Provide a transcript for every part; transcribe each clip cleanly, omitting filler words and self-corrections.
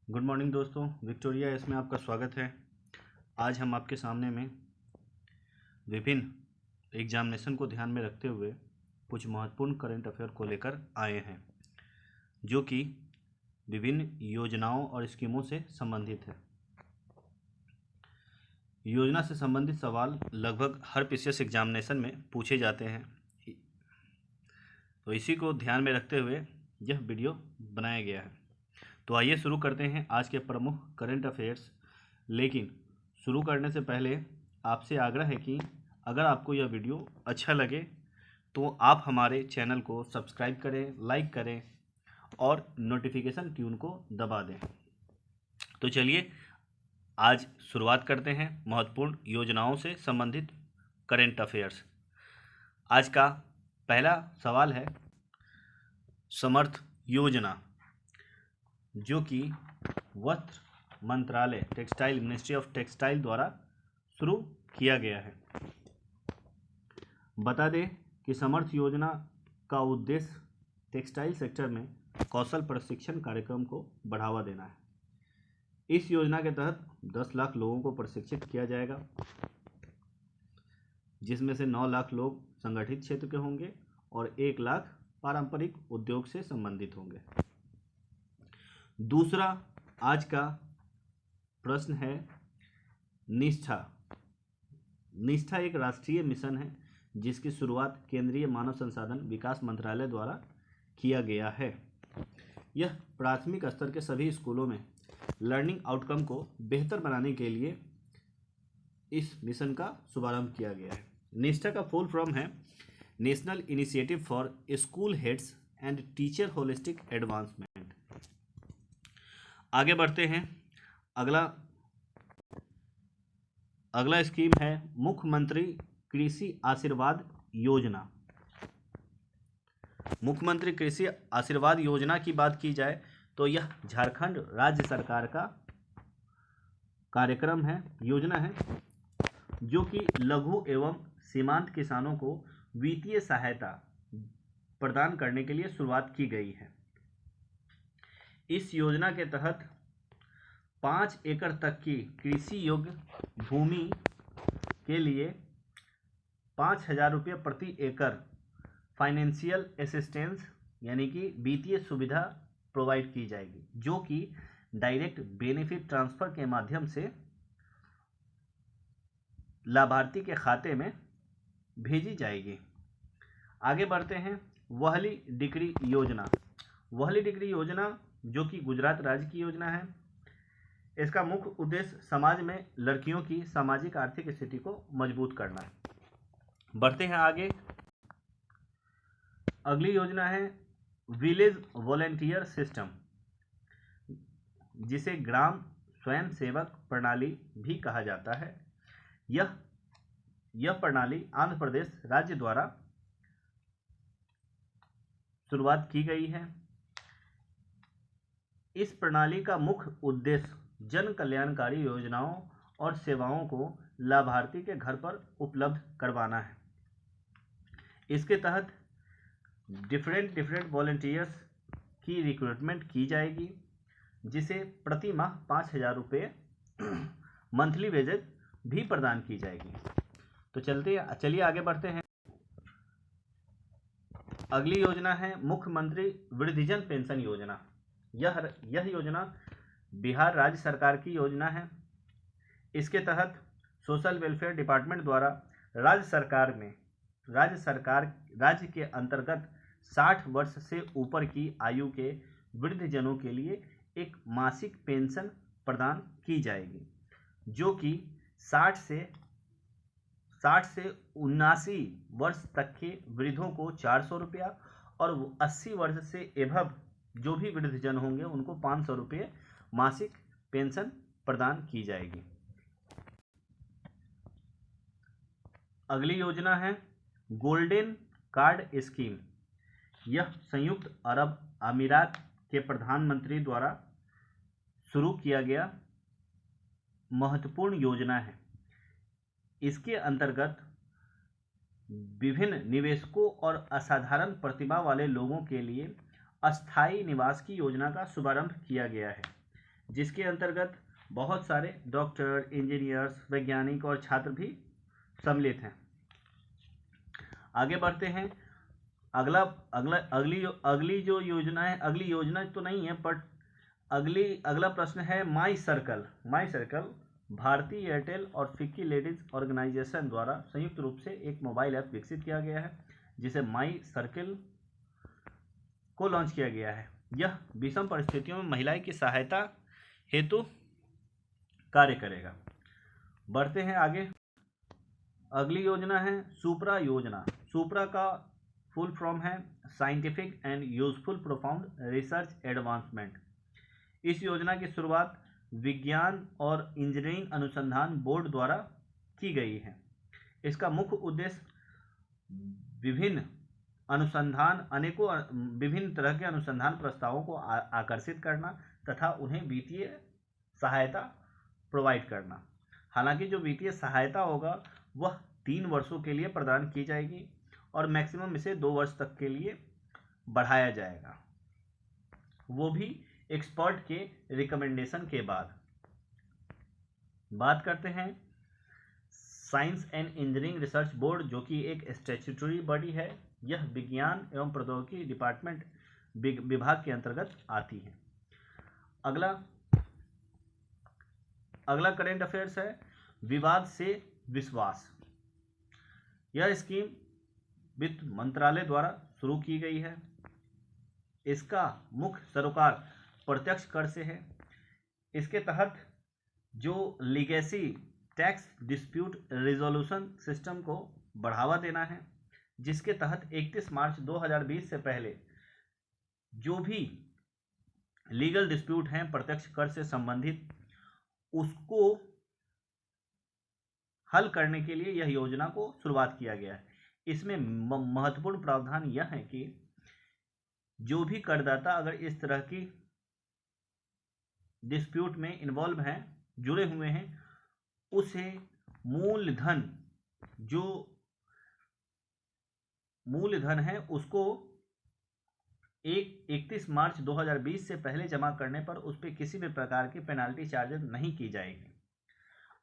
Good morning दोस्तों, Victoria इसमें आपका स्वागत है। आज हम आपके सामने में विभिन्न एग्जामिनेशन को ध्यान में रखते हुए कुछ महत्वपूर्ण करंट अफेयर को लेकर आए हैं, जो कि विभिन्न योजनाओं और स्कीमों से संबंधित है। योजना से संबंधित सवाल लगभग हर पीसीएस एग्जामिनेशन में पूछे जाते हैं, तो इसी को ध्यान में रखते हुए यह वीडियो बनाया गया है। तो आइए शुरू करते हैं आज के प्रमुख करंट अफेयर्स। लेकिन शुरू करने से पहले आपसे आग्रह है कि अगर आपको यह वीडियो अच्छा लगे तो आप हमारे चैनल को सब्सक्राइब करें, लाइक करें और नोटिफिकेशन ट्यून को दबा दें। तो चलिए आज शुरुआत करते हैं महत्वपूर्ण योजनाओं से संबंधित करंट अफेयर्स। आज का पहला सवाल है समर्थ योजना, जो कि वस्त्र मंत्रालय टेक्सटाइल मिनिस्ट्री ऑफ टेक्सटाइल द्वारा शुरू किया गया है। बता दें कि समर्थ योजना का उद्देश्य टेक्सटाइल सेक्टर में कौशल प्रशिक्षण कार्यक्रम को बढ़ावा देना है। इस योजना के तहत 10 लाख लोगों को प्रशिक्षित किया जाएगा, जिसमें से 9 लाख लोग संगठित क्षेत्र के होंगे और 1 लाख पारंपरिक उद्योग से संबंधित होंगे। दूसरा आज का प्रश्न है निष्ठा। निष्ठा एक राष्ट्रीय मिशन है जिसकी शुरुआत केंद्रीय मानव संसाधन विकास मंत्रालय द्वारा किया गया है। यह प्राथमिक स्तर के सभी स्कूलों में लर्निंग आउटकम को बेहतर बनाने के लिए इस मिशन का शुभारंभ किया गया है। निष्ठा का फुल फॉर्म है national initiative for school heads and teacher holistic advancement. आगे बढ़ते हैं। अगला स्कीम है मुख्यमंत्री कृषि आशीर्वाद योजना। मुख्यमंत्री कृषि आशीर्वाद योजना की बात की जाए तो यह झारखंड राज्य सरकार का कार्यक्रम है, योजना है, जो कि लघु एवं सीमांत किसानों को वित्तीय सहायता प्रदान करने के लिए शुरुआत की गई है। इस योजना के तहत 5 एकड़ तक की कृषि योग्य भूमि के लिए 5,000 रुपये प्रति एकड़ फाइनेंशियल असिस्टेंस यानी कि वित्तीय सुविधा प्रोवाइड की जाएगी, जो कि डायरेक्ट बेनिफिट ट्रांसफर के माध्यम से लाभार्थी के खाते में भेजी जाएगी। आगे बढ़ते हैं। वहली डिग्री योजना। वहली डिग्री योजना जो कि गुजरात राज्य की योजना है, इसका मुख्य उद्देश्य समाज में लड़कियों की सामाजिक आर्थिक स्थिति को मजबूत करना है। बढ़ते हैं आगे। अगली योजना है विलेज वॉलेंटियर सिस्टम, जिसे ग्राम स्वयं सेवक प्रणाली भी कहा जाता है। यह प्रणाली आंध्र प्रदेश राज्य द्वारा शुरुआत की गई है। इस प्रणाली का मुख्य उद्देश्य जन कल्याणकारी योजनाओं और सेवाओं को लाभार्थी के घर पर उपलब्ध करवाना है। इसके तहत डिफरेंट वॉलंटियर्स की रिक्रूटमेंट की जाएगी, जिसे प्रति माह 5,000 रुपये मंथली वेजेस भी प्रदान की जाएगी। तो चलिए आगे बढ़ते हैं। अगली योजना है मुख्यमंत्री वृद्धजन पेंशन योजना। यह योजना बिहार राज्य सरकार की योजना है। इसके तहत सोशल वेलफेयर डिपार्टमेंट द्वारा राज्य के अंतर्गत 60 वर्ष से ऊपर की आयु के वृद्धजनों के लिए एक मासिक पेंशन प्रदान की जाएगी, जो कि 60 से 79 वर्ष तक के वृद्धों को 400 रुपया और 80 वर्ष से एभव जो भी वृद्धजन होंगे उनको 500 रुपये मासिक पेंशन प्रदान की जाएगी। अगली योजना है गोल्डन कार्ड स्कीम। यह संयुक्त अरब अमीरात के प्रधानमंत्री द्वारा शुरू किया गया महत्वपूर्ण योजना है। इसके अंतर्गत विभिन्न निवेशकों और असाधारण प्रतिभा वाले लोगों के लिए अस्थायी निवास की योजना का शुभारंभ किया गया है। जिसके अंतर्गत बहुत सारे डॉक्टर, इंजीनियर्स, वैज्ञानिक और छात्र भी सम्मिलित हैं। आगे बढ़ते हैं। अगली जो योजना है, अगली योजना तो नहीं है बट अगला प्रश्न है माई सर्कल। भारतीय एयरटेल और फिक्की लेडीज ऑर्गेनाइजेशन द्वारा संयुक्त रूप से एक मोबाइल ऐप विकसित किया गया है जिसे माई सर्कल को लॉन्च किया गया है। यह विषम परिस्थितियों में महिलाएं की सहायता हेतु कार्य करेगा। बढ़ते हैं आगे। अगली योजना है सुप्रा योजना। सुप्रा का फुल फॉर्म है scientific and useful profound research advancement. इस योजना की शुरुआत विज्ञान और इंजीनियरिंग अनुसंधान बोर्ड द्वारा की गई है। इसका मुख्य उद्देश्य विभिन्न तरह के अनुसंधान प्रस्तावों को आकर्षित करना तथा उन्हें वित्तीय सहायता प्रोवाइड करना। हालांकि जो वित्तीय सहायता होगा वह 3 वर्षों के लिए प्रदान की जाएगी और मैक्सिमम इसे 2 वर्ष तक के लिए बढ़ाया जाएगा, वो भी एक्सपर्ट के रिकमेंडेशन के बाद। बात करते हैं science and engineering research board, जो कि एक स्टैट्यूटरी बॉडी है। यह विज्ञान एवं प्रौद्योगिकी डिपार्टमेंट विभाग के अंतर्गत आती है। अगला करेंट अफेयर्स है विवाद से विश्वास। यह स्कीम वित्त मंत्रालय द्वारा शुरू की गई है। इसका मुख्य सरोकार प्रत्यक्ष कर से है। इसके तहत जो legacy tax dispute resolution system को बढ़ावा देना है, जिसके तहत 31 मार्च 2020 से पहले जो भी लीगल डिस्प्यूट हैं प्रत्यक्ष कर से संबंधित, उसको हल करने के लिए यह योजना को शुरुआत किया गया है। इसमें महत्वपूर्ण प्रावधान यह है कि जो भी करदाता अगर इस तरह की डिस्प्यूट में इन्वॉल्व हैं, जुड़े हुए हैं, उसे मूलधन है उसको 31 मार्च 2020 से पहले जमा करने पर उस पर किसी भी प्रकार की पेनाल्टी चार्जेस नहीं की जाएगी।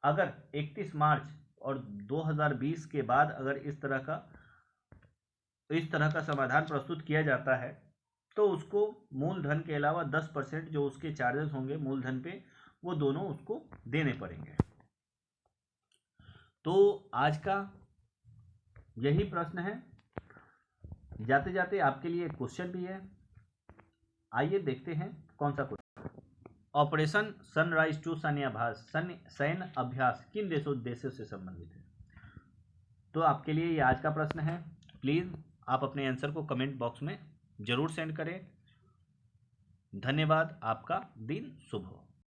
अगर 31 मार्च और 2020 के बाद अगर इस तरह का समाधान प्रस्तुत किया जाता है तो उसको मूलधन के अलावा 10% जो उसके चार्जेस होंगे मूलधन पे, वो दोनों उसको देने पड़ेंगे। तो आज का यही प्रश्न है। जाते जाते आपके लिए एक क्वेश्चन भी है, आइए देखते हैं कौन सा क्वेश्चन। ऑपरेशन सनराइज 2 सैन्य अभ्यास किन देशों से संबंधित है? तो आपके लिए ये आज का प्रश्न है। प्लीज़ आप अपने आंसर को कमेंट बॉक्स में जरूर सेंड करें। धन्यवाद। आपका दिन शुभ हो।